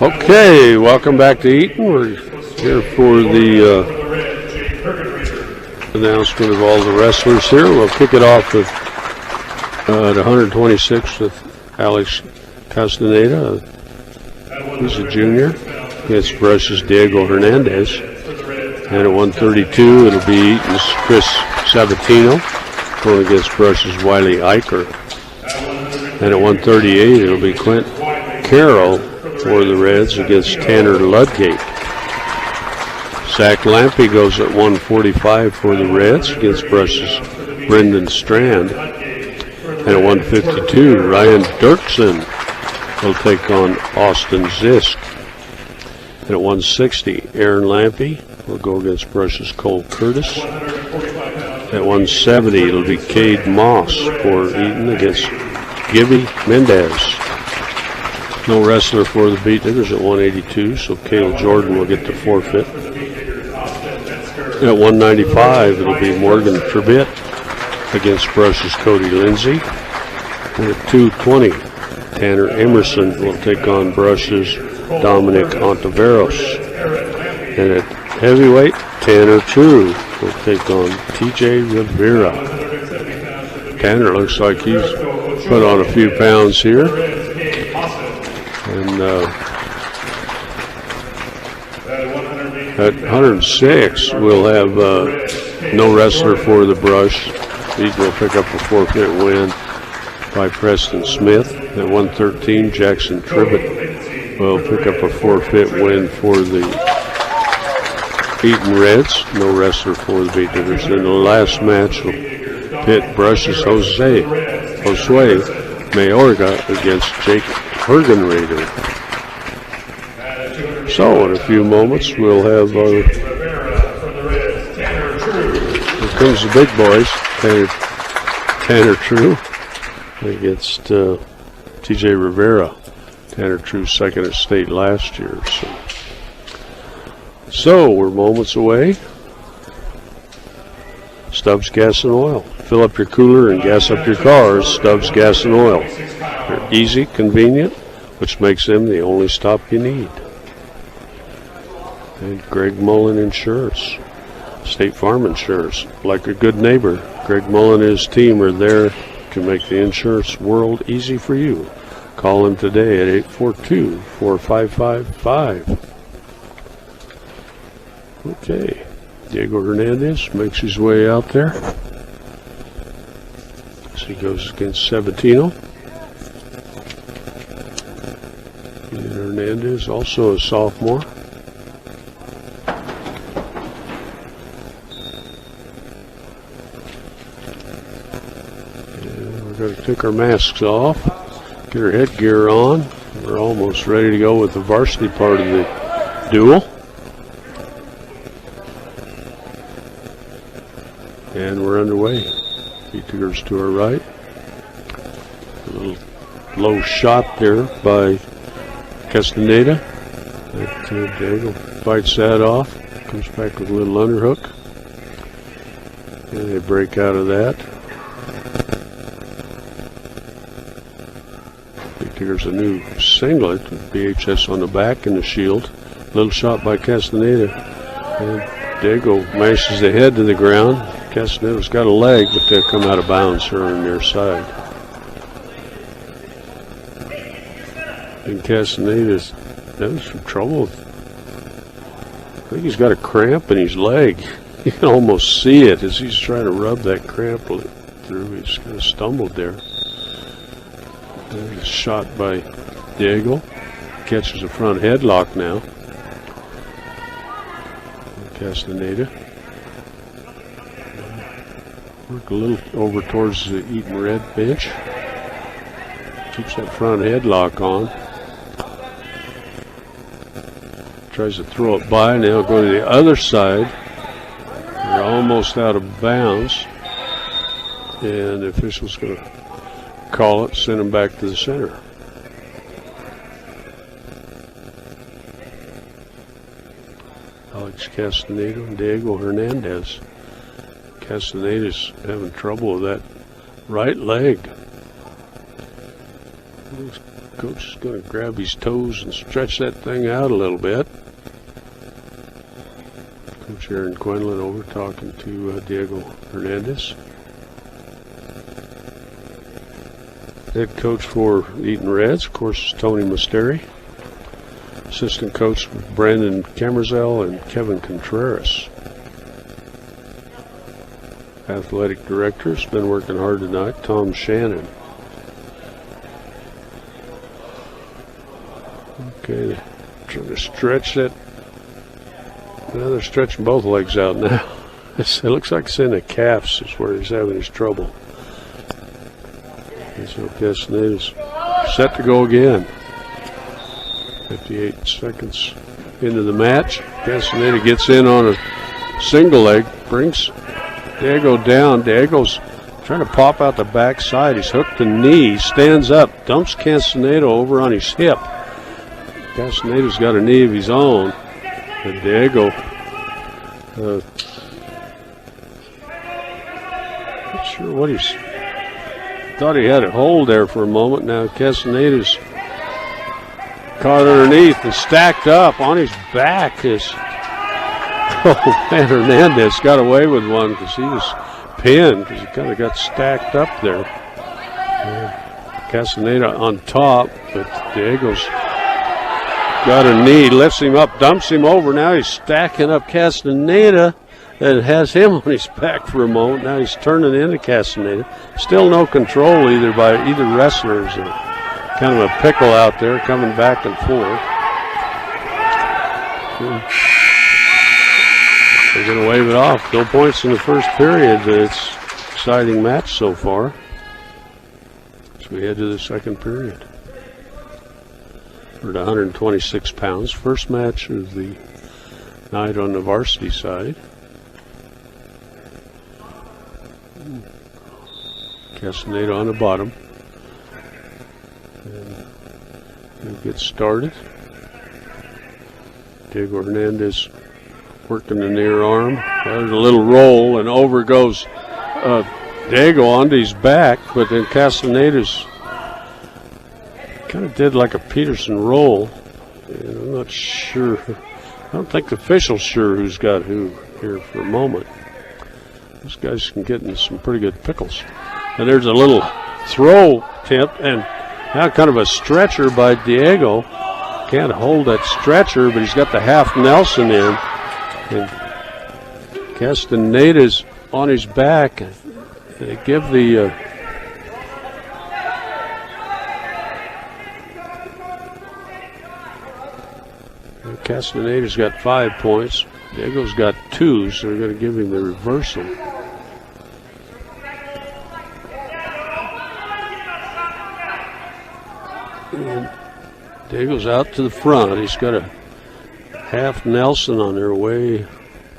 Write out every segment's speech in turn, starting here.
Okay, welcome back to Eaton. We're here for the announcement of all the wrestlers here. We'll kick it off with at 126 with Alex Castaneda. He's a junior. Against Brushes Diego Hernandez. And at 132, it'll be Eaton's Chris Sabatino going against Brushes Wiley Eicher. And at 138, it'll be Clint Carroll for the Reds against Tanner Ludgate. Zach Lampe goes at 145 for the Reds against Brushes Brendan Strand. And at 152, Ryan Dirksen will take on Austin Zisk. And at 160, Aaron Lampe will go against Brushes Cole Curtis. At 170, it'll be Cade Moss for Eaton against Gibby Mendez. No wrestler for the Beat Diggers at 182, so Cale Jordan will get the forfeit. At 195, it'll be Morgan Tribbett against Brushes Cody Lindsay. And at 220, Tanner Emerson will take on Brushes Dominic Ontiveros. And at heavyweight, Tanner True will take on TJ Rivera. Tanner looks like he's put on a few pounds here. And at 106, we'll have no wrestler for the Brush. Eaton will pick up a forfeit win by Preston Smith. At 113, Jackson Tribbett will pick up a forfeit win for the Eaton Reds. No wrestler for the Beat Diggers. In the last match will pit Brushes Josue Mayorga against Jake Hergenrader. So in a few moments we'll have here comes the big boys. Tanner True against TJ Rivera. Tanner True second at state last year. So we're moments away. Stubbs Gas and Oil. Fill up your cooler and gas up your cars. Stubbs Gas and Oil. They're easy, convenient, which makes them the only stop you need. And Greg Mullen Insurance. State Farm Insurance. Like a good neighbor, Greg Mullen and his team are there to make the insurance world easy for you. Call him today at 842-4555. Okay, Diego Hernandez makes his way out there as he goes against Sabatino. And Hernandez, also a sophomore. And we're going to take our masks off, get our headgear on. We're almost ready to go with the varsity part of the duel. And we're underway. Beat Diggers to our right. A little low shot there by Castaneda. Diego fights that off. Comes back with a little underhook. And they break out of that. Beat Diggers a new singlet with BHS on the back and the shield. Little shot by Castaneda. And Diego mashes the head to the ground. Castaneda's got a leg, but they'll come out of bounds here on their side. And Castaneda's having some trouble. I think he's got a cramp in his leg. You can almost see it as he's trying to rub that cramp through. He's kind of stumbled there. There's a shot by Diego. Catches a front headlock now. Castaneda. Work a little over towards the Eaton Red bench. Keeps that front headlock on. Tries to throw it by, and they'll go to the other side. They're almost out of bounds. And the official's going to call it, send him back to the center. Alex Castaneda and Diego Hernandez. Castaneda's having trouble with that right leg. Coach is going to grab his toes and stretch that thing out a little bit. Coach Aaron Quinlan over talking to Diego Hernandez. Head coach for Eaton Reds, of course, is Tony Musteri. Assistant coach Brandon Camerzel and Kevin Contreras. Athletic director has been working hard tonight, Tom Shannon. Okay, trying to stretch that. Now they're stretching both legs out now. It looks like it's in the calves is where he's having his trouble. And so Castaneda's set to go again. 58 seconds into the match. Castaneda gets in on a single leg, brings Diego down. Diego's trying to pop out the backside. He's hooked the knee, stands up, dumps Castaneda over on his hip. Castaneda's got a knee of his own. And Diego, not sure what he's, thought he had a hold there for a moment. Now Castaneda's caught underneath and stacked up on his back. Oh man, Hernandez got away with one because he was pinned because he kind of got stacked up there. Castaneda on top, but Diego's got a knee, lifts him up, dumps him over. Now he's stacking up Castaneda and has him on his back for a moment. Now he's turning into Castaneda. Still no control either by either wrestlers. Kind of a pickle out there, coming back and forth. They're going to wave it off. No points in the first period, but it's an exciting match so far. So we head to the second period. We're at 126 pounds. First match of the night on the varsity side. Castaneda on the bottom. And he'll get started. Diego Hernandez working the near arm. There's a little roll, and over goes Diego onto his back, but then Castaneda's kind of did like a Peterson roll. And I'm not sure. I don't think the official's sure who's got who here for a moment. Those guys can get in some pretty good pickles. And there's a little throw attempt, and now kind of a stretcher by Diego. Can't hold that stretcher, but he's got the half Nelson in. And Castaneda's on his back. They give the Castaneda's got 5 points. Diego's got 2, so they're going to give him the reversal. And Diego's out to the front. He's got a half Nelson on their way.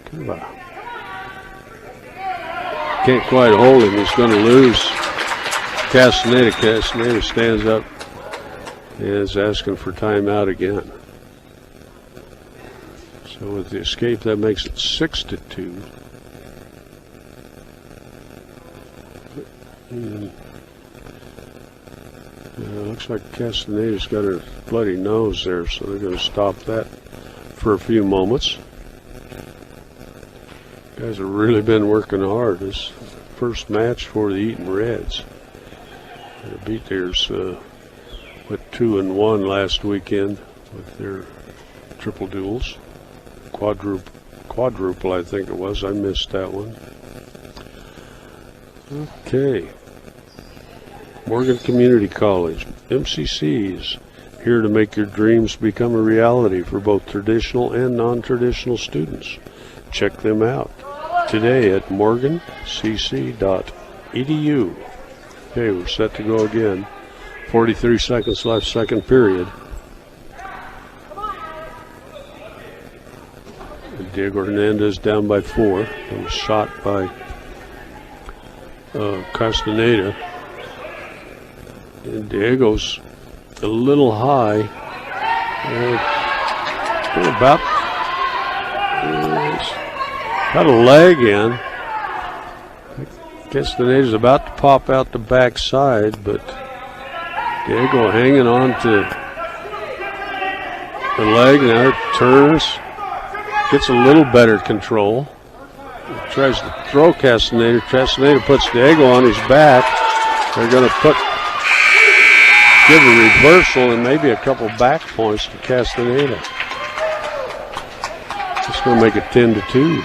Kind of can't quite hold him. He's going to lose Castaneda. Castaneda stands up and is asking for timeout again. So with the escape, that makes it 6-2. And, looks like Castaneda's got a bloody nose there, so they're going to stop that for a few moments. Guys have really been working hard. This first match for the Eaton Reds. They beat theirs with 2-1 last weekend with their triple duels. Quadruple, I think it was. I missed that one. Okay. Morgan Community College, MCCs, here to make your dreams become a reality for both traditional and non-traditional students. Check them out today at morgancc.edu. Okay, we're set to go again. 43 seconds left, second period. Diego Hernandez down by 4. It was shot by Castaneda. And Diego's a little high. About got a leg in. Castaneda's about to pop out the backside, but Diego hanging on to the leg. Now it turns. Gets a little better control. Tries to throw Castaneda. Castaneda puts Diego on his back. They're going to give a reversal and maybe a couple back points to Castaneda. It's going to make it 10-2.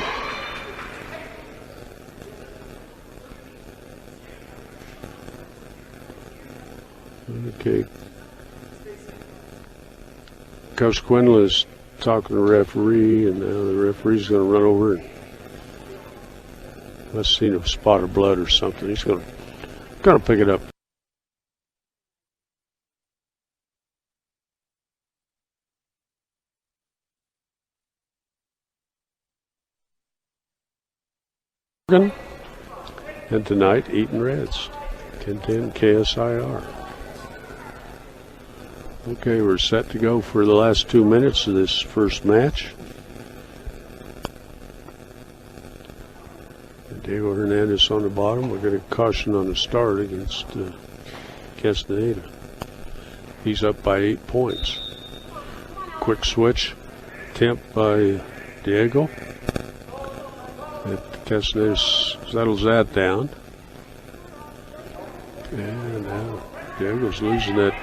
Okay. Coach Quinlan is talking to the referee, and now the referee's going to run over and must have seen a spot of blood or something. He's going to pick it up. And tonight, Eaton Reds, 10-10 KSIR. Okay, we're set to go for the last 2 minutes of this first match. Diego Hernandez on the bottom. We're getting caution on the start against Castaneda. He's up by 8 points. Quick switch, attempt by Diego. And Castaneda settles that down. And now Diego's losing that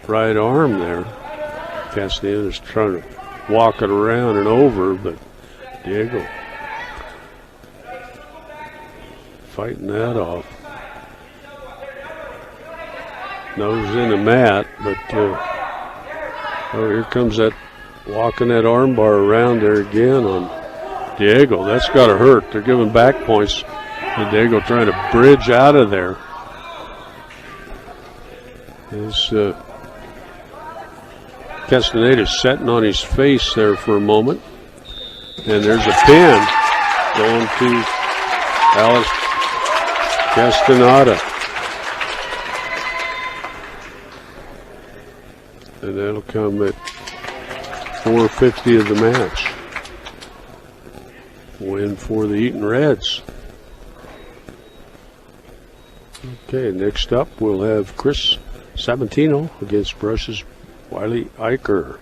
right arm there. Castaneda's trying to walk it around and over, but Diego fighting that off. Nose in the mat, but oh, here comes that walking that arm bar around there again on Diego. That's got to hurt. They're giving back points, and Diego trying to bridge out of there. His Castaneda's sitting on his face there for a moment, and there's a pin going to Alex Castaneda. And that'll come at 4:50 of the match. Win for the Eaton Reds. Okay, next up we'll have Chris Sabatino against Brush's Wiley Eicher.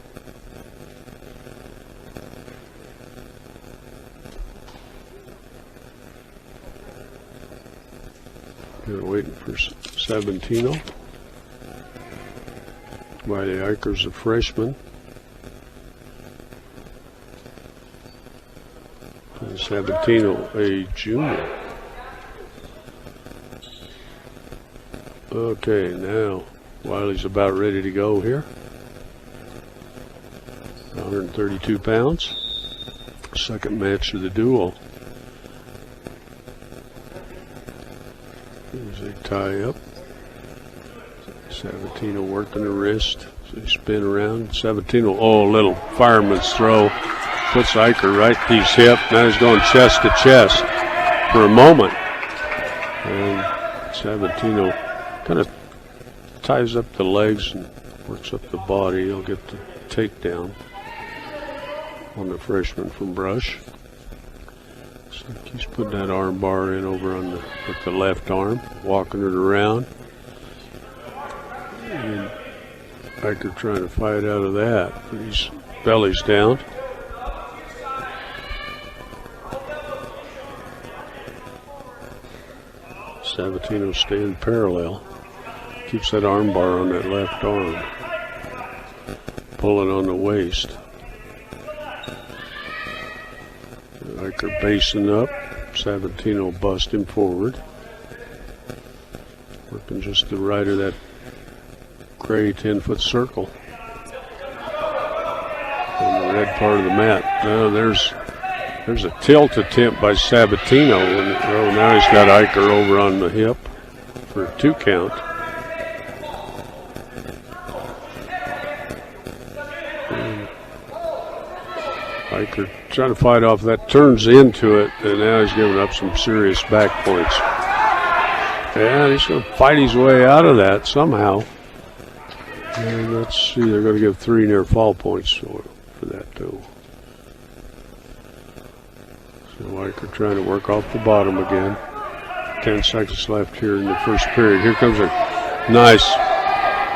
We're waiting for Sabatino. Wiley Eicher's a freshman. And Sabatino a junior. Okay, now Wiley's about ready to go here. 132 pounds. Second match of the duel. There's a tie up. Sabatino working the wrist. So he spin around. Sabatino, oh, little fireman's throw. Puts Eicher right to his hip. Now he's going chest to chest for a moment. And Sabatino kind of ties up the legs and works up the body. He'll get the takedown on the freshman from Brush. So he's putting that arm bar in over on with the left arm, walking it around. And Eicher trying to fight out of that, but his belly's down. Sabatino staying parallel. Keeps that arm bar on that left arm. Pulling on the waist. Eicher basing up. Sabatino busting forward. Working just to the right of that gray 10-foot circle. On the red part of the mat. Now there's a tilt attempt by Sabatino. And, oh, now he's got Eicher over on the hip for a 2 count. And Eicher trying to fight off that, turns into it, and now he's giving up some serious back points. And he's going to fight his way out of that somehow. And let's see, they're going to give 3 near fall points for that too. So Eicher trying to work off the bottom again. 10 seconds left here in the first period. Here comes a nice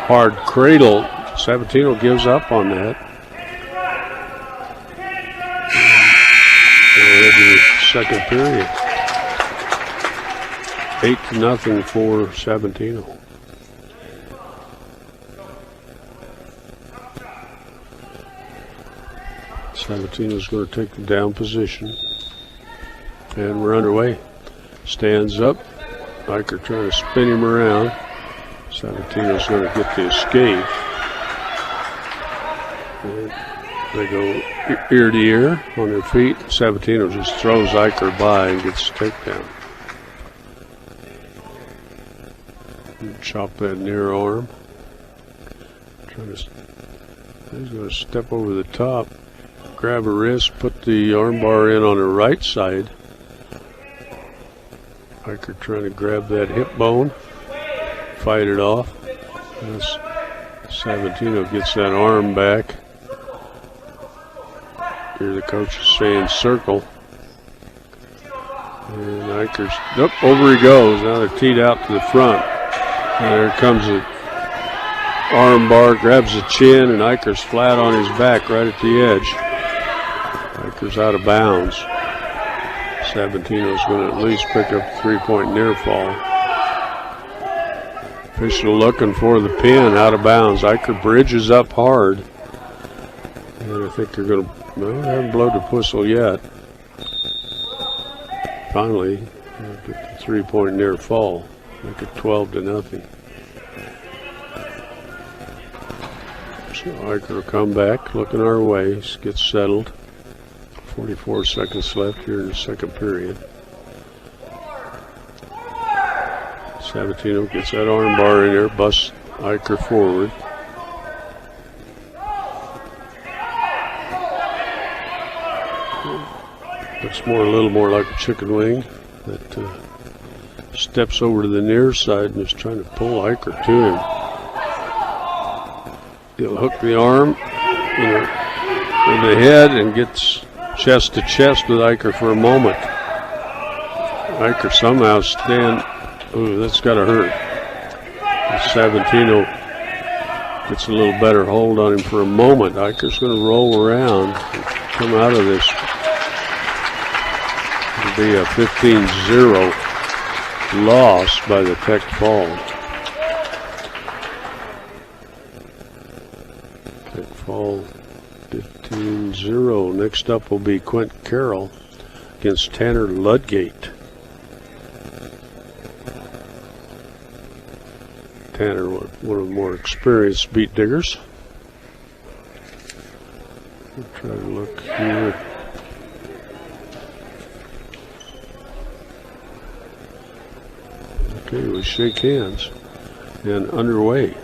hard cradle. Sabatino gives up on that. The second period. 8-0 for Sabatino. Sabatino's going to take the down position. And we're underway. Stands up. Eicher trying to spin him around. Sabatino's going to get the escape. And they go ear to ear on their feet. Sabatino just throws Eicher by and gets a takedown. Chop that near arm. He's going to step over the top, grab a wrist, put the armbar in on the right side. Eicher trying to grab that hip bone, fight it off. As Sabatino gets that arm back. Here the coach is saying circle. And Eicher's, over he goes. Now they're teed out to the front. And there comes a arm bar, grabs the chin, and Eicher's flat on his back right at the edge. Eicher's out of bounds. Sabatino's going to at least pick up a 3-point near fall. Official looking for the pin, out of bounds. Eicher bridges up hard. And I think they're going to, they haven't blown the whistle yet. Finally, get the 3-point near fall. Make it 12-0. So Eicher will come back, looking our way, gets settled. 44 seconds left here in the second period. Sabatino gets that arm bar in there, busts Eicher forward. Looks a little more like a chicken wing that steps over to the near side and is trying to pull Eicher to him. He'll hook the arm in the head and gets chest to chest with Eicher for a moment. Eicher somehow ooh, that's got to hurt. Sabatino gets a little better hold on him for a moment. Eicher's going to roll around and come out of this. It'll be a 15-0 loss by the Tech Fall. Tech Fall 15-0. Next up will be Quint Carroll against Tanner Ludgate. Tanner, one of the more experienced beat diggers. We'll try to look here. Okay, we shake hands and underway.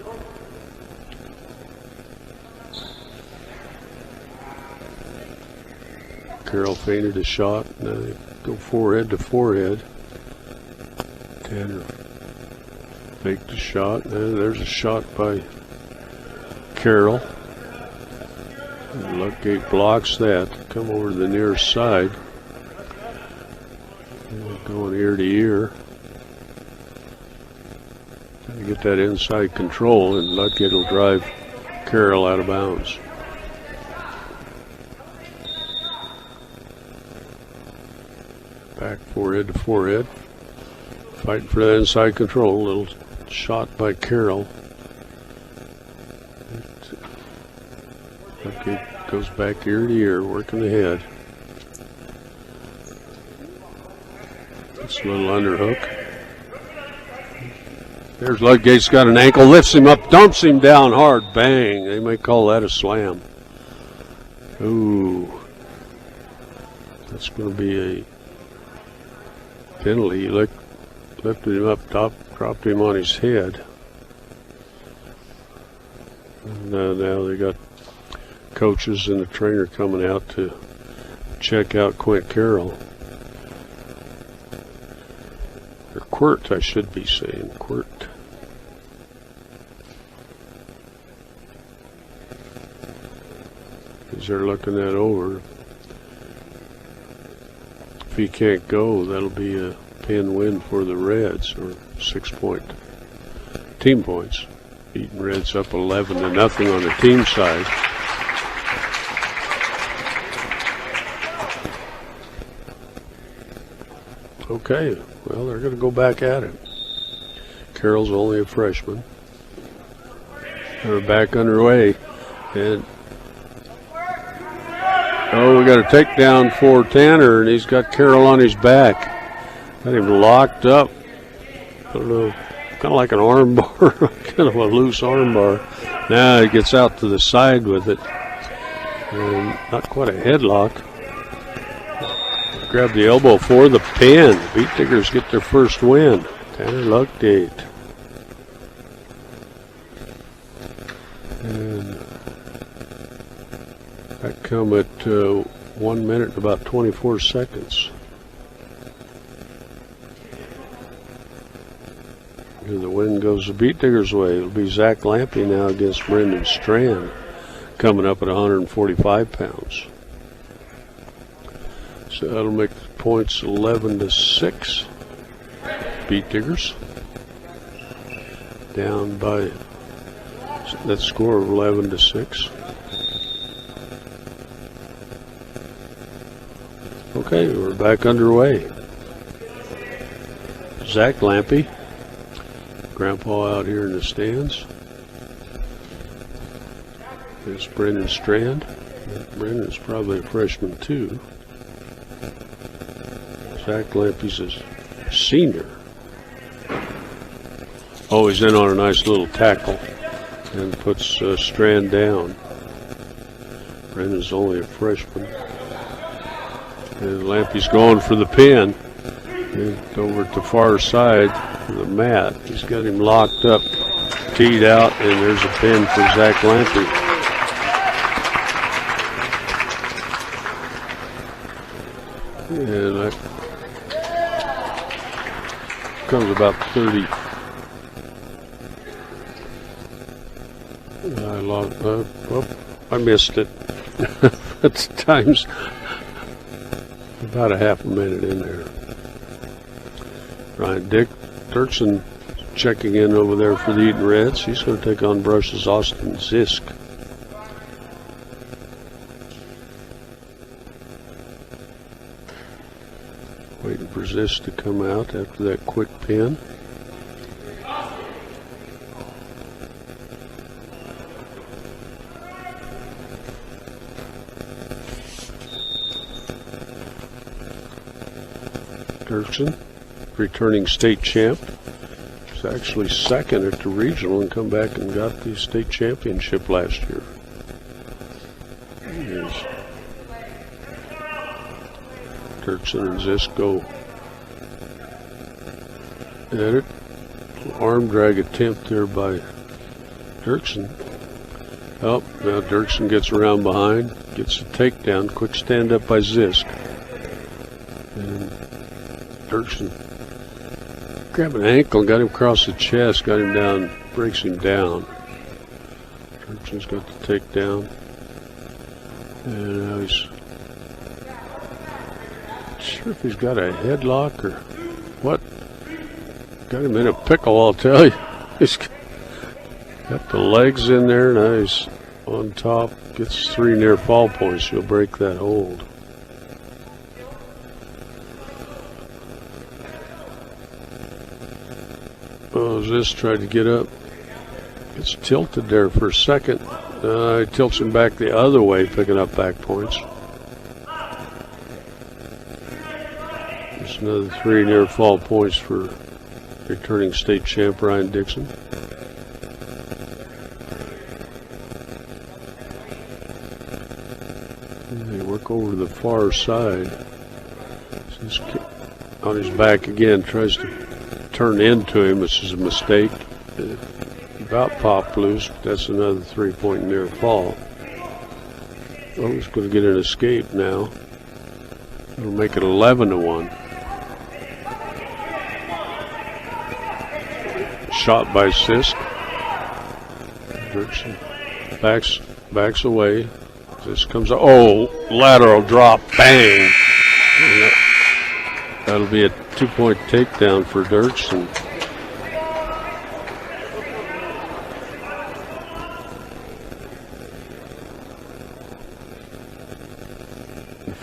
Carroll feinted a shot. Now they go forehead to forehead. Tanner faked a shot. And there's a shot by Carroll. And Ludgate blocks that. Come over to the near side. And going ear to ear. Trying to get that inside control, and Ludgate will drive Carroll out of bounds. Back forehead to forehead. Fighting for that inside control. A little shot by Carroll. Ludgate goes back ear to ear, working the head. It's a little underhook. There's Ludgate's got an ankle, lifts him up, dumps him down hard. Bang. They may call that a slam. Ooh. That's going to be a penalty. He lifted him up top, dropped him on his head. And now they got coaches and the trainer coming out to check out Quint Carroll. Or Quirt, I should be saying. Quirt. As they're looking that over. If he can't go, that'll be a pin win for the Reds, or 6-point team points. Eaton Reds up 11-0 on the team side. Okay, well, they're going to go back at it. Carroll's only a freshman. They're back underway. And we got a takedown for Tanner, and he's got Carroll on his back. Got him locked up. I don't know, kind of like an arm bar, kind of a loose arm bar. Now he gets out to the side with it. And not quite a headlock. Grab the elbow for the pin. Beat Diggers get their first win. Tanner lucked 8. And that come at 1 minute and about 24 seconds. Here the win goes the Beat Diggers' way. It'll be Zach Lampy now against Brendan Strand, coming up at 145 pounds. So that'll make the points 11-6. Beat Diggers down by that score of 11-6. Okay, we're back underway. Zach Lampy, Grandpa out here in the stands. There's Brendan Strand. Brendan's probably a freshman too. Zach Lampy's a senior. Oh, he's in on a nice little tackle and puts Strand down. Brendan's only a freshman. And Lampy's going for the pin. And over at the far side of the mat. He's got him locked up, teed out, and there's a pin for Zach Lampy. And that comes about 30. I missed it. That's times about a half a minute in there. Ryan Dirksen checking in over there for the Eaton Reds. He's going to take on Brush's Austin Zisk. Waiting for Zisk to come out after that quick pin. Dirksen, returning state champ. He's actually second at the regional and come back and got the state championship last year. Here's Dirksen and Zisk go at it. Arm drag attempt there by Dirksen. Oh, now Dirksen gets around behind, gets a takedown, quick stand up by Zisk. And Dirksen grabbed an ankle, got him across the chest, got him down, breaks him down. Dirksen's got the takedown. And now he's not sure if he's got a headlock or what. Got him in a pickle, I'll tell you. He's got the legs in there, now he's on top, gets 3 near fall points. He'll break that hold. Oh, Zisk tried to get up. Gets tilted there for a second. He tilts him back the other way, picking up back points. There's another 3 near fall points for returning state champ Ryan Dixon. And they work over to the far side. Zisk on his back again, tries to turn into him, which is a mistake. About popped loose, but that's another 3-point near fall. Oh, he's going to get an escape now. It'll make it 11-1. Shot by Zisk. Dirksen backs away. Zisk comes up. Oh, lateral drop. Bang! That'll be a 2-point takedown for Dirksen.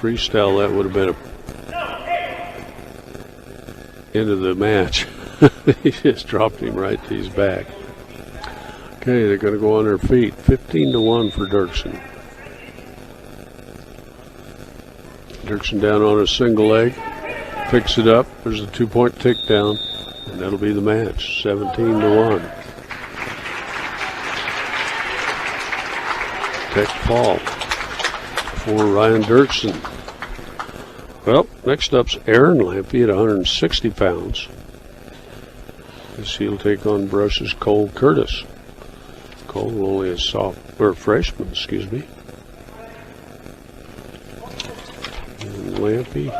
freestyle, that would have been a end of the match. He just dropped him right to his back. Okay, they're going to go on their feet. 15-1 for Dirksen. Dirksen down on a single leg. Picks it up. There's a 2-point takedown. And that'll be the match. 17-1. Tech fall for Ryan Dirksen. Well, next up's Aaron Lampy at 160 pounds. This he'll take on Brush's Cole Curtis. Cole only a freshman, excuse me. And Lampy.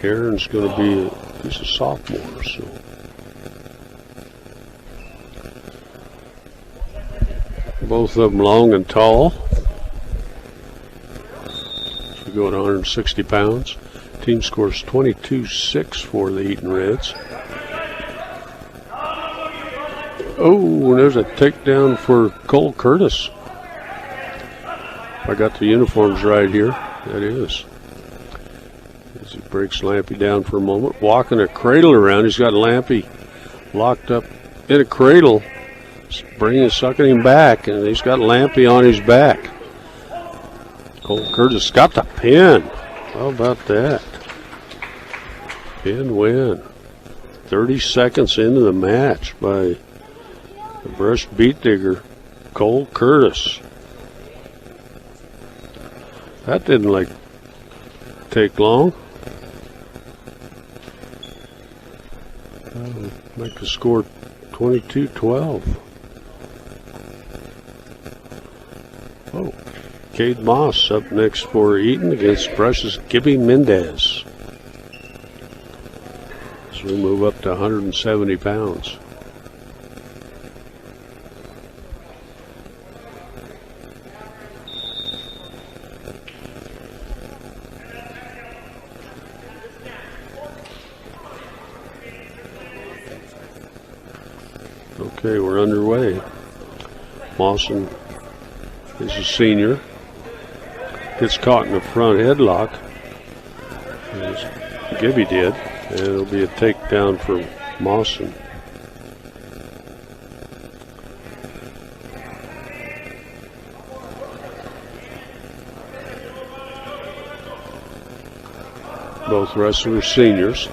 Aaron's going to be he's a sophomore, so. Both of them long and tall. So we go at 160 pounds. Team scores 22-6 for the Eaton Reds. Oh, and there's a takedown for Cole Curtis. If I got the uniforms right here, that is. As he breaks Lampy down for a moment, walking a cradle around. He's got Lampy locked up in a cradle, sucking him back, and he's got Lampy on his back. Cole Curtis got the pin. How about that? Pin win. 30 seconds into the match by the Brush beat digger, Cole Curtis. That didn't take long. Make the score 22-12. Oh, Cade Moss up next for Eaton against Brush's Gibby Mendez. So we move up to 170 pounds. Okay, we're underway. Mawson is a senior. Gets caught in the front headlock, as Gibby did, and it'll be a takedown for Mawson. Both wrestlers seniors.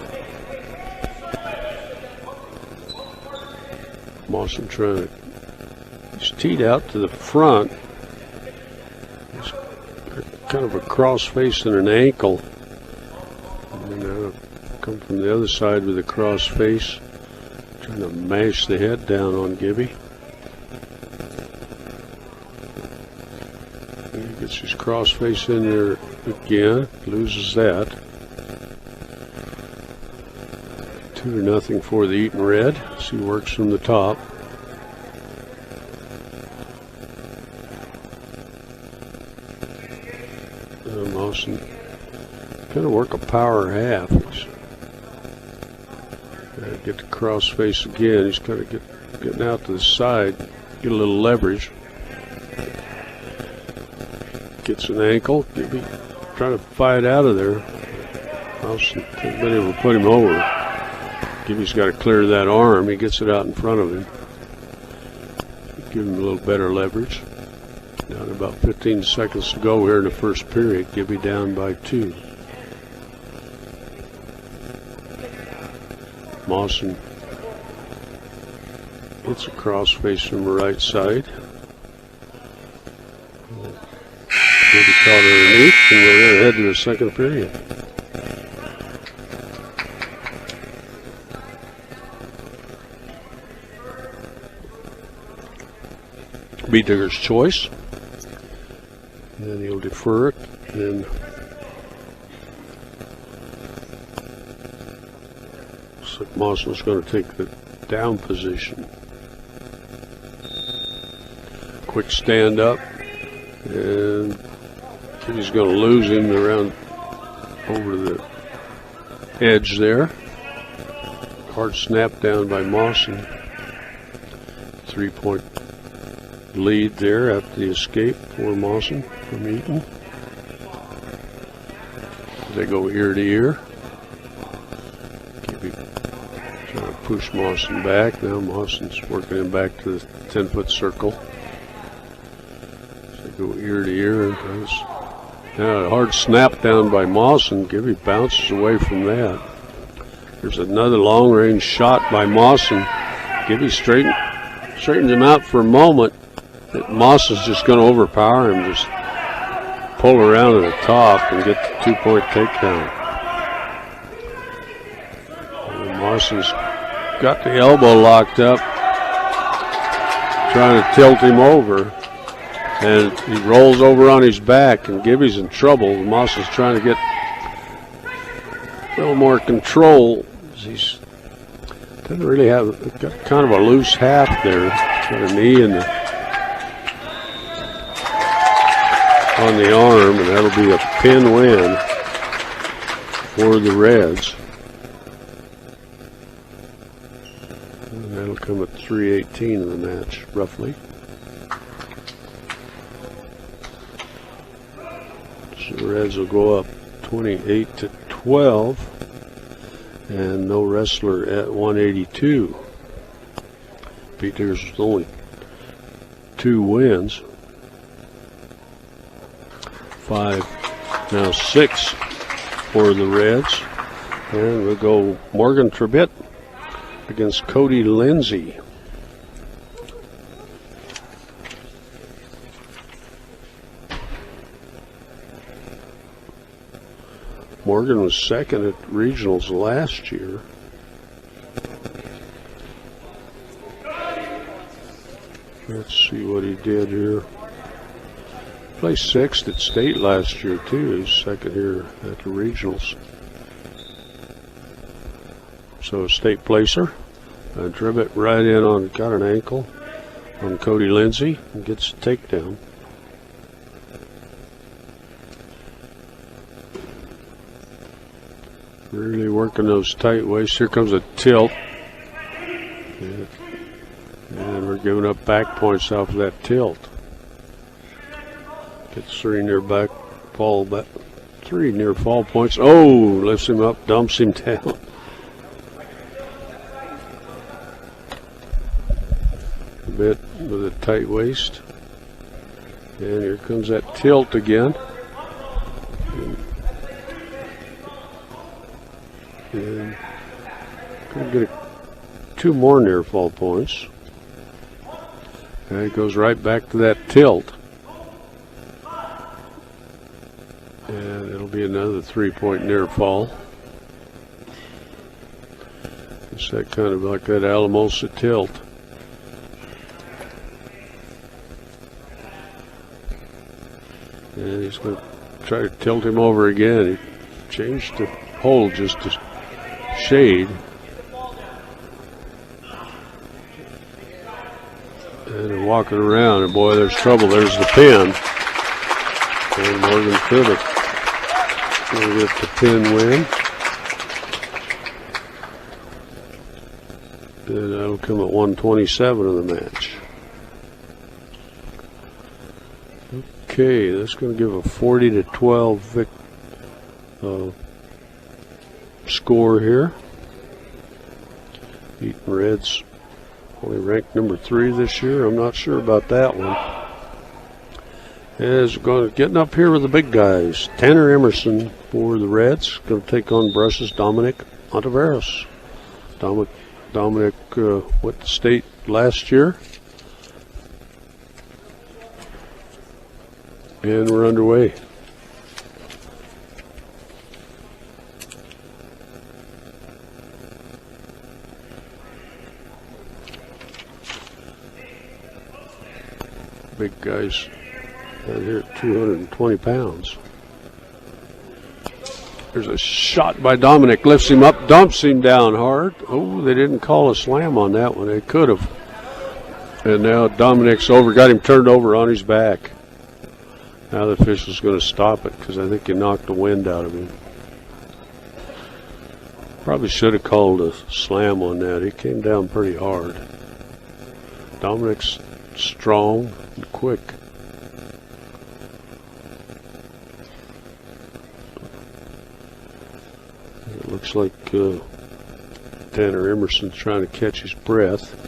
Mawson trying to, he's teed out to the front. He's kind of a cross face and an ankle. And now come from the other side with a cross face, trying to mash the head down on Gibby. And he gets his cross face in there again, loses that. 2-0 for the Eaton Red. As he works from the top. Mawson kind of work a power half. Get the cross face again. He's kind of getting out to the side, get a little leverage. Gets an ankle. Maybe trying to fight out of there. Mawson hasn't been able to put him over. Gibby's got to clear that arm. He gets it out in front of him. Give him a little better leverage. Down about 15 seconds to go here in the first period. Gibby down by 2. Mawson hits a cross face from the right side. Gibby caught underneath, and we're going to head to the second period. Beat digger's choice. And then he'll defer it. And looks like Mawson's going to take the down position. Quick stand up. And he's going to lose him around over the edge there. Hard snap down by Mawson. 3-point lead there after the escape for Mawson from Eaton. They go ear to ear. Trying to push Mawson back. Now Mawson's working him back to the 10-foot circle. So they go ear to ear. And now a hard snap down by Mawson. Gibby bounces away from that. There's another long-range shot by Mawson. Gibby straightens him out for a moment. Mawson's just going to overpower him, just pull around to the top and get the 2-point takedown. And Mawson's got the elbow locked up, trying to tilt him over, and he rolls over on his back, and Gibby's in trouble. Mawson's trying to get a little more control. He's doesn't really have, got kind of a loose half there. Got a knee in on the arm, and that'll be a pin win for the Reds. And that'll come at 3:18 of the match, roughly. So the Reds will go up 28-12, and no wrestler at 182. Peters with only 2 wins. 5, now 6 for the Reds. And we'll go Morgan Tribbett against Cody Lindsay. Morgan was second at regionals last year. Let's see what he did here. Placed 6th at state last year too. He's second here at the regionals. So state placer. Tribbett right in on, got an ankle on Cody Lindsay and gets a takedown. Really working those tight waists. Here comes a tilt. And we're giving up back points off of that tilt. Gets 3 near fall points. Oh, lifts him up, dumps him down. A bit with a tight waist. And here comes that tilt again. And gonna get 2 more near fall points. And it goes right back to that tilt. And it'll be another 3-point near fall. It's that kind of like that Alamosa tilt. And he's going to try to tilt him over again. He changed the hold just to shade. And they're walking around, and boy, there's trouble. There's the pin. And Morgan Tribbett will get the pin win. And that'll come at 127 of the match. Okay, that's going to give a 40-12 score here. Eaton Reds only ranked number 3 this year. I'm not sure about that one. Is getting up here with the big guys. Tanner Emerson for the Reds, going to take on Brush's Dominic Ontiveros. Dominic went to state last year. And we're underway. Big guys out here at 220 pounds. There's a shot by Dominic, lifts him up, dumps him down hard. Oh, they didn't call a slam on that one. They could have. And now Dominic's got him turned over on his back. Now the official's going to stop it because I think he knocked the wind out of him. Probably should have called a slam on that. He came down pretty hard. Dominic's strong and quick. It looks like Tanner Emerson's trying to catch his breath.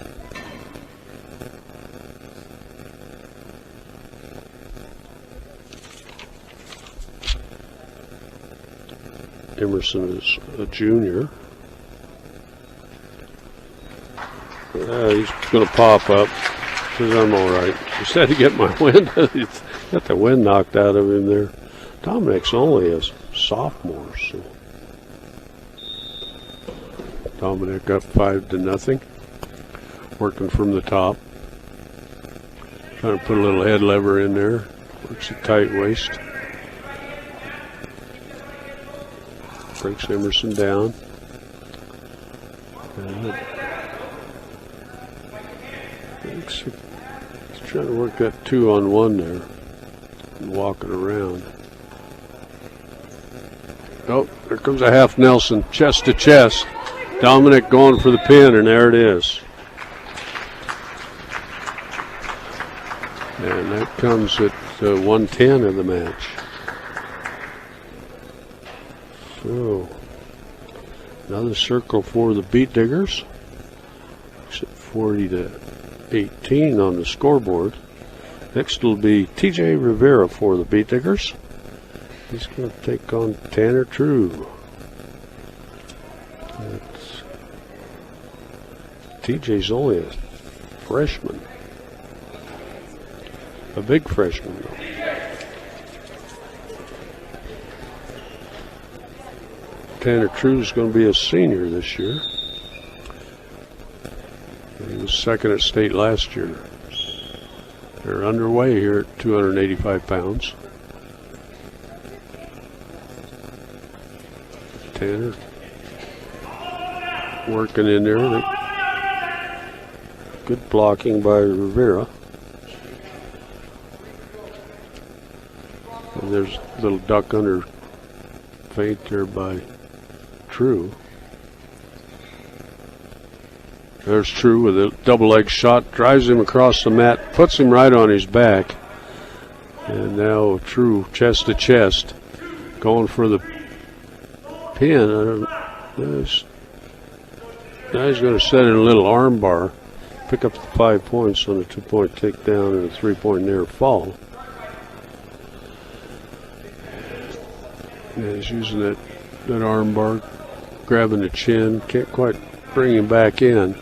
Emerson is a junior. He's going to pop up. Says I'm all right. Just had to get my wind. Got the wind knocked out of him there. Dominic's only a sophomore, so Dominic up 5-0. Working from the top. Trying to put a little head lever in there. Works a tight waist. Breaks Emerson down. He's trying to work that 2-on-1 there and walk it around. Oh, there comes a half Nelson, chest to chest. Dominic going for the pin, and there it is. And that comes at 1:10 of the match. So, another circle for the Beat Diggers. It's at 40-18 on the scoreboard. Next will be TJ Rivera for the Beat Diggers. He's going to take on Tanner True. TJ's only a freshman. A big freshman, though. Tanner True is going to be a senior this year. He was second at state last year. They're underway here at 285 pounds. Tanner working in there. Good blocking by Rivera. And there's a little duck under feint there by True. There's True with a double leg shot, drives him across the mat, puts him right on his back. And now True chest to chest, going for the pin. Now he's going to set in a little arm bar, pick up the 5 points on a 2-point takedown and a 3-point near fall. Yeah, he's using that arm bar, grabbing the chin, can't quite bring him back in.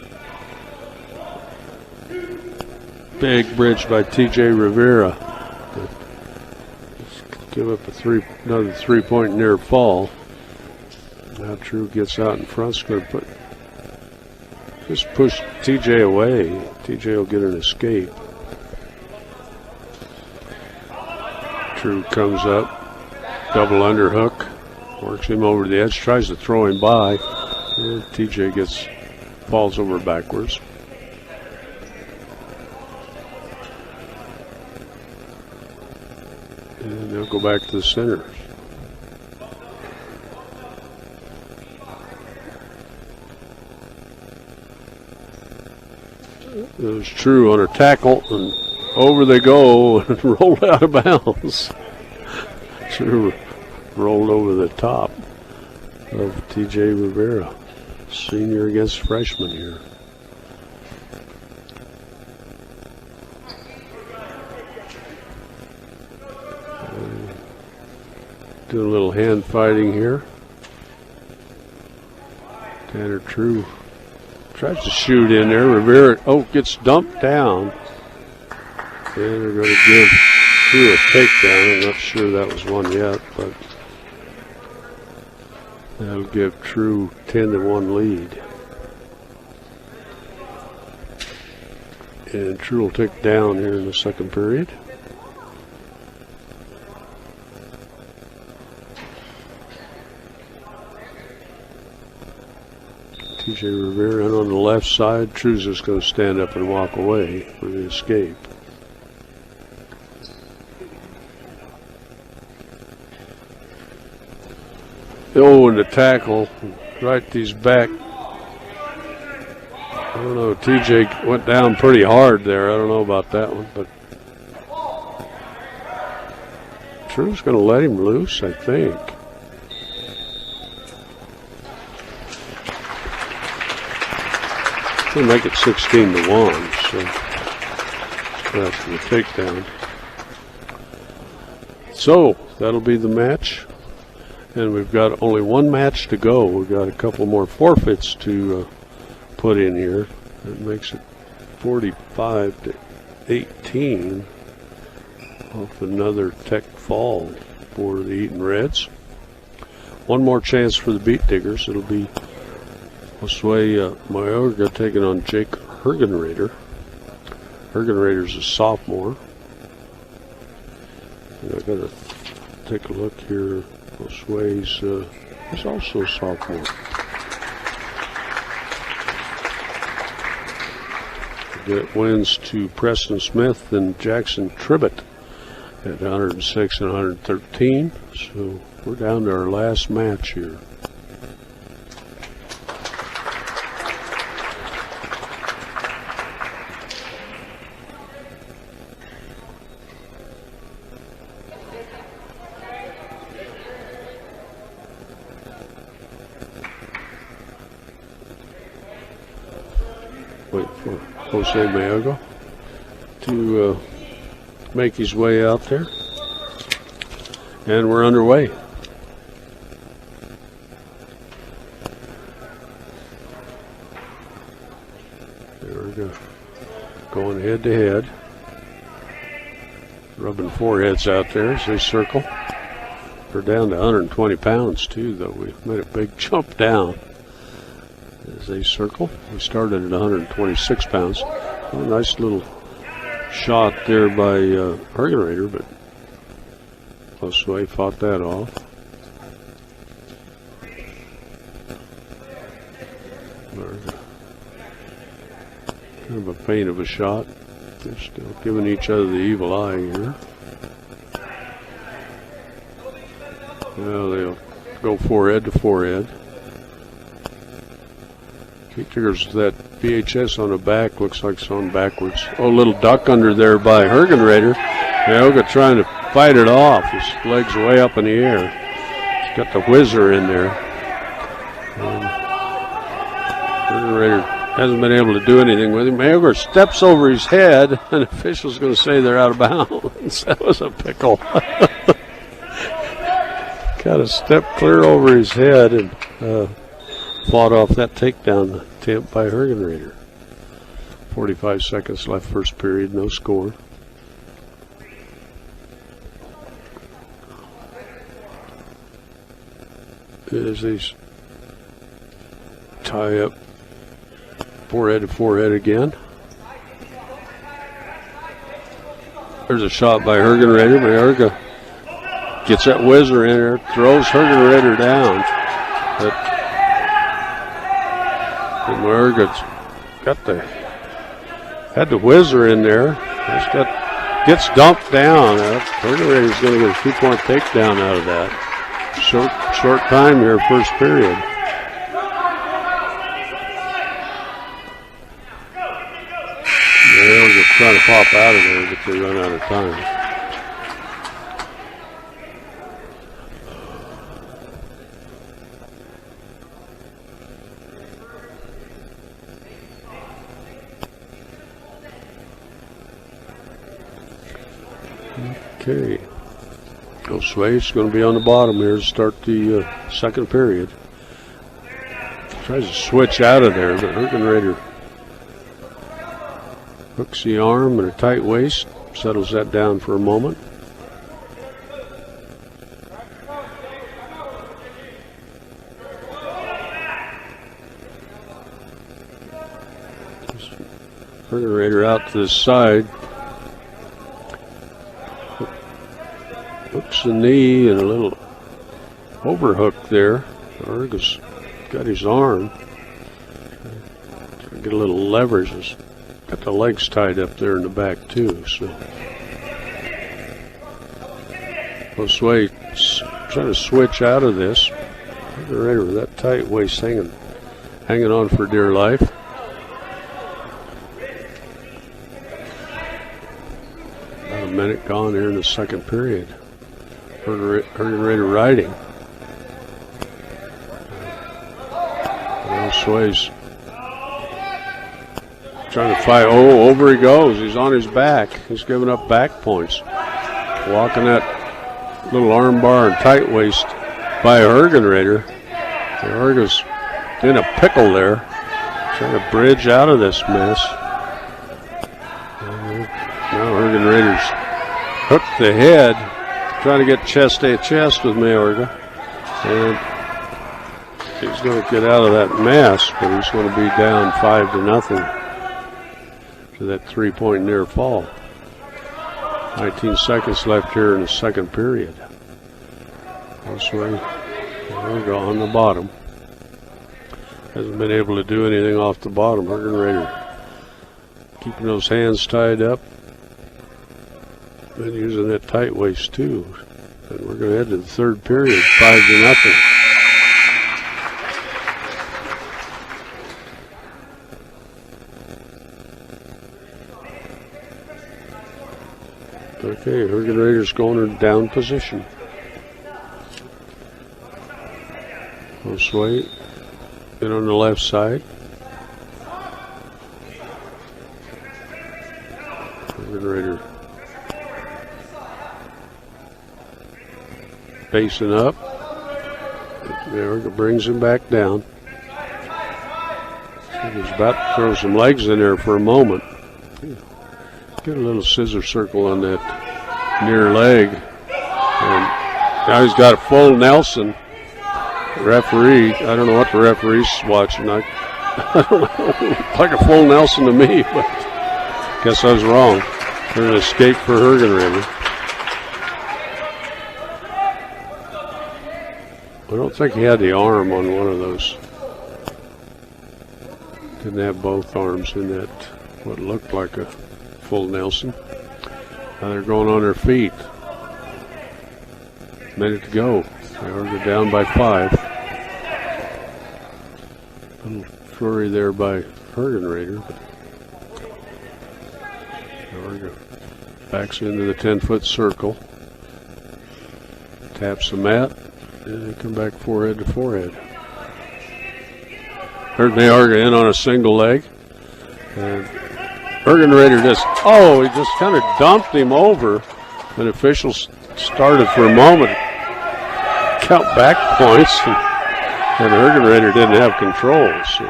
Big bridge by TJ Rivera. Give up another 3-point near fall. Now True gets out in front. It's going to just push TJ away. TJ will get an escape. True comes up, double underhook, works him over the edge, tries to throw him by. And TJ falls over backwards. And they'll go back to the center. It was True on a tackle, and over they go and rolled out of bounds. True rolled over the top of TJ Rivera, senior against freshman here. Doing a little hand fighting here. Tanner True tries to shoot in there. Rivera, gets dumped down. And they're going to give True a takedown. I'm not sure that was one yet, but that'll give True 10-1 lead. And True will take down here in the second period. TJ Rivera in on the left side. True's just going to stand up and walk away for the escape. And the tackle right to his back. I don't know, TJ went down pretty hard there. I don't know about that one, but Drew's going to let him loose, I think. He'll make it 16-1, so that's the takedown. So that'll be the match, and we've got only one match to go. We've got a couple more forfeits to put in here. That makes it 45-18 off another tech fall for the Eaton Reds. One more chance for the Beat Diggers. It'll be Josue Mayorga taking on Jake Hergenrader. Hergenrader's a sophomore. And I've got to take a look here. Josue's he's also a sophomore. That wins to Preston Smith and Jackson Tribbett at 106 and 113. So we're down to our last match here. Wait for Jose Mayorga to make his way out there. And we're underway. There we go. Going head to head. Rubbing foreheads out there as they circle. We're down to 120 pounds too, though. We made a big jump down as they circle. We started at 126 pounds. A nice little shot there by Hergenrader, but Josue fought that off. Kind of a feint of a shot. They're still giving each other the evil eye here. Now they'll go forehead to forehead. Beat Diggers with that VHS on the back looks like it's on backwards. Oh, little duck under there by Hergenrader. Mayorga trying to fight it off. His legs way up in the air. He's got the whizzer in there. Hergenrader hasn't been able to do anything with him. Mayorga steps over his head, and the official's going to say they're out of bounds. That was a pickle. Got to step clear over his head and fought off that takedown attempt by Hergenrader. 45 seconds left first period, no score. As these tie up forehead to forehead again. There's a shot by Hergenrader. Mayorga gets that whizzer in there, throws Hergenrader down. But Mayorga's had the whizzer in there. Gets dumped down. Hergenrader's going to get a 2-point takedown out of that. Short time here, first period. Mayorga trying to pop out of there, but they run out of time. Okay. Josue's going to be on the bottom here to start the second period. Tries to switch out of there, but Hergenrader hooks the arm and a tight waist, settles that down for a moment. Hergenrader out to the side. Hooks the knee and a little overhook there. Mayorga's got his arm. Get a little leverage. He's got the legs tied up there in the back too. So Josue trying to switch out of this. Hergenrader with that tight waist hanging on for dear life. minute gone here in the second period. Hergen Raider riding. Now Sway's trying to fight. Oh, over he goes. He's on his back. He's giving up back points. Walking that little arm bar and tight waist by Hergen Raider. Hergen's in a pickle there. Trying to bridge out of this mess. Now Hergen Raiders hooked the head, trying to get chest to chest with Mayorga. And he's going to get out of that mess, but he's going to be down 5-0 to that 3-point near fall. 19 seconds left here in the second period. This way, there we go on the bottom. Hasn't been able to do anything off the bottom. Hergen Raider keeping those hands tied up. Been using that tight waist too. And we're going to head to the third period, 5-0. Okay, Hergen Raiders going in down position. Sway in on the left side. Hergen Raider facing up. There, brings him back down. He was about to throw some legs in there for a moment. Get a little scissor circle on that near leg. And now he's got a full Nelson. Referee, I don't know what the referee's watching. I don't know. It's like a full Nelson to me, but guess I was wrong. There's an escape for Hergen Raider. I don't think he had the arm on one of those. Didn't have both arms in that, what looked like a full Nelson. Now they're going on their feet. Minute to go. They're down by 5. A little flurry there by Hergen Raider. Backs into the 10-foot circle. Taps the mat. And they come back forehead to forehead. Mayorga in on a single leg. And Hergen Raider he just kind of dumped him over. And officials started for a moment. Count back points. And Hergen Raider didn't have control. So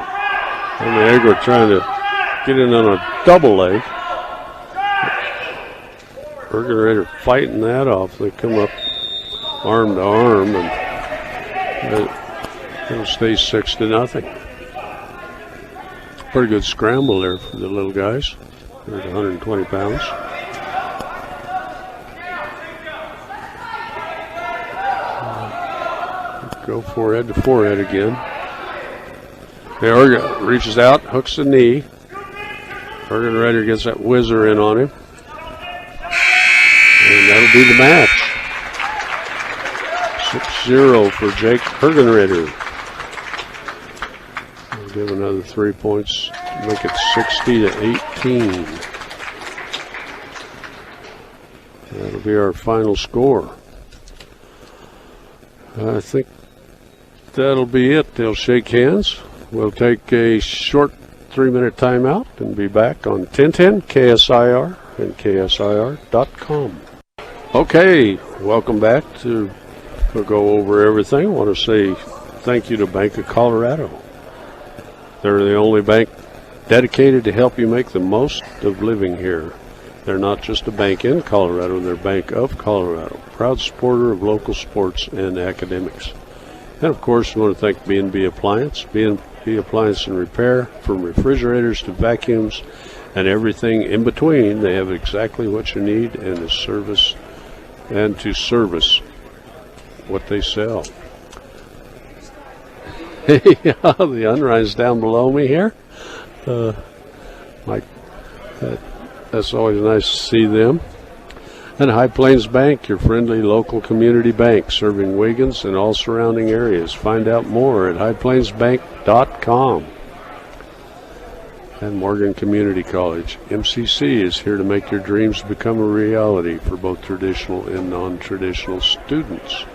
Mayorga trying to get in on a double leg. Hergen Raider fighting that off. They come up arm to arm, and it'll stay 6-0. Pretty good scramble there for the little guys. They're at 120 pounds. Go forehead to forehead again. Hergen reaches out, hooks the knee. Hergen Raider gets that whizzer in on him. And that'll be the match. 6-0 for Jake Hergen Raider. We'll give another 3 points to make it 60-18. That'll be our final score. I think that'll be it. They'll shake hands. We'll take a short 3-minute timeout and be back on 1010 KSIR and KSIR.com. Okay, welcome back to go over everything. I want to say thank you to Bank of Colorado. They're the only bank dedicated to help you make the most of living here. They're not just a bank in Colorado, they're Bank of Colorado, proud supporter of local sports and academics. And of course, we want to thank B&B Appliance, B&B Appliance and Repair, from refrigerators to vacuums and everything in between. They have exactly what you need and to service what they sell. The Unrines down below me here. That's always nice to see them. And High Plains Bank, your friendly local community bank, serving Wiggins and all surrounding areas. Find out more at highplainsbank.com. and Morgan Community College. MCC is here to make your dreams become a reality for both traditional and non-traditional students.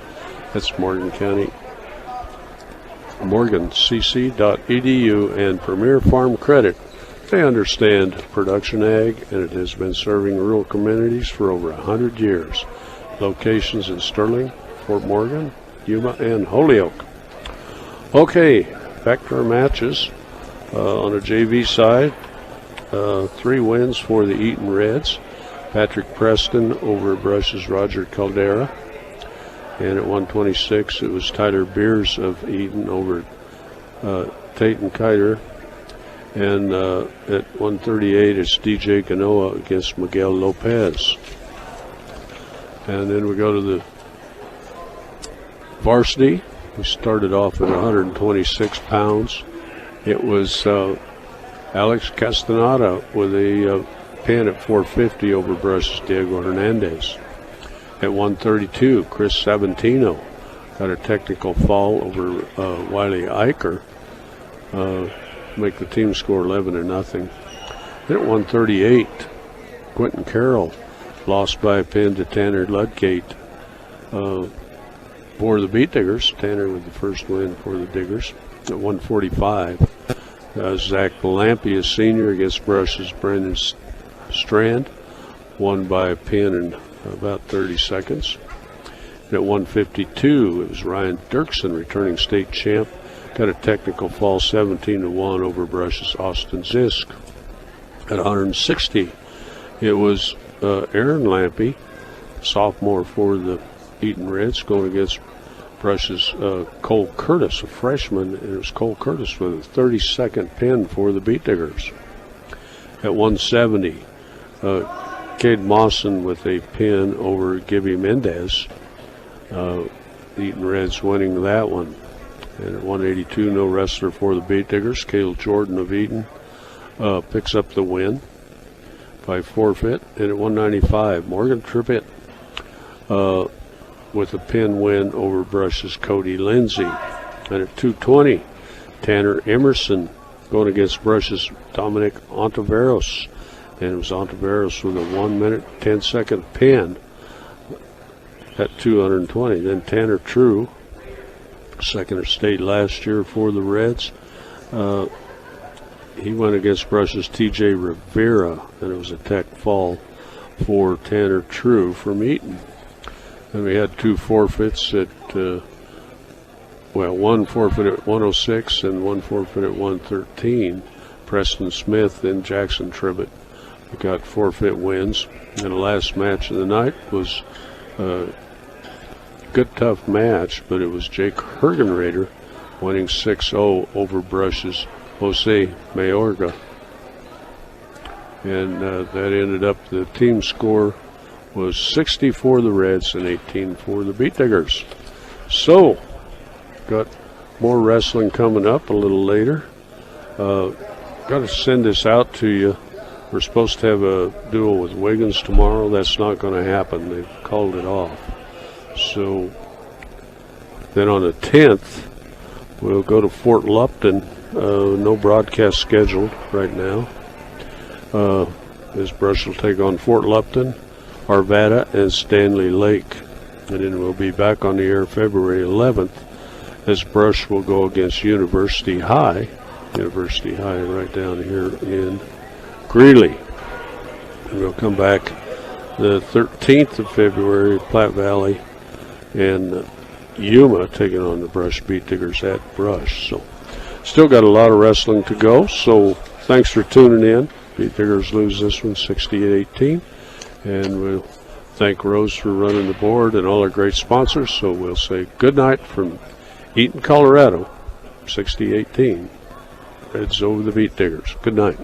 That's Morgan County, morgancc.edu, and Premier Farm Credit. They understand production ag, and it has been serving rural communities for over 100 years. Locations in Sterling, Fort Morgan, Yuma, and Holyoke. Okay, back to our matches. On the JV side, 3 wins for the Eaton Reds. Patrick Preston over Brush's Roger Caldera. And at 126, it was Tyler Beers of Eaton over Tayton Kiter. And at 138, it's DJ Ganoa against Miguel Lopez. And then we go to the varsity. We started off at 126 pounds. It was Alex Castaneda with a pin at 450 over Brush's Diego Hernandez. At 132, Chris Sabantino got a technical fall over Wiley Eicher, make the team score 11-0. Then at 138, Quentin Carroll lost by a pin to Tanner Ludgate for the Beat Diggers. Tanner with the first win for the Diggers. At 145, Zach Lampia Sr. against Brush's Brendan Strand, won by a pin in about 30 seconds. And at 152, it was Ryan Dirksen, returning state champ, got a technical fall 17-1 over Brush's Austin Zisk. At 160, it was Aaron Lampy, sophomore for the Eaton Reds, going against Brush's Cole Curtis, a freshman, and it was Cole Curtis with a 30-second pin for the Beat Diggers. At 170, Cade Mawson with a pin over Gibby Mendez. The Eaton Reds winning that one. And at 182, no wrestler for the Beat Diggers. Cale Jordan of Eaton picks up the win by forfeit. And at 195, Morgan Trippett with a pin win over Brush's Cody Lindsay. And at 220, Tanner Emerson going against Brush's Dominic Ontiveros. And it was Ontiveros with a 1-minute, 10-second pin at 220. Then Tanner True, second of state last year for the Reds. He went against Brush's TJ Rivera, and it was a tech fall for Tanner True from Eaton. And we had 2 forfeits at, one forfeit at 106 and 1 forfeit at 113. Preston Smith and Jackson Tribbett got forfeit wins. And the last match of the night was a good, tough match, but it was Jake Hergenrader winning 6-0 over Brush's Jose Mayorga. And that ended up, the team score was 60 for the Reds and 18 for the Beat Diggers. So, got more wrestling coming up a little later. Got to send this out to you. We're supposed to have a duel with Wiggins tomorrow. That's not going to happen. They've called it off. So, then on the 10th, we'll go to Fort Lupton. No broadcast scheduled right now. As Brush will take on Fort Lupton, Arvada, and Stanley Lake. And then we'll be back on the air February 11th as Brush will go against University High. University High right down here in Greeley. And we'll come back the 13th of February, Platte Valley, and Yuma taking on the Brush Beat Diggers at Brush. So still got a lot of wrestling to go, so thanks for tuning in. Beat Diggers lose this one 68-18. And we'll thank Rose for running the board and all our great sponsors. So we'll say good night from Eaton, Colorado, 60-18. Reds over the Beat Diggers. Good night.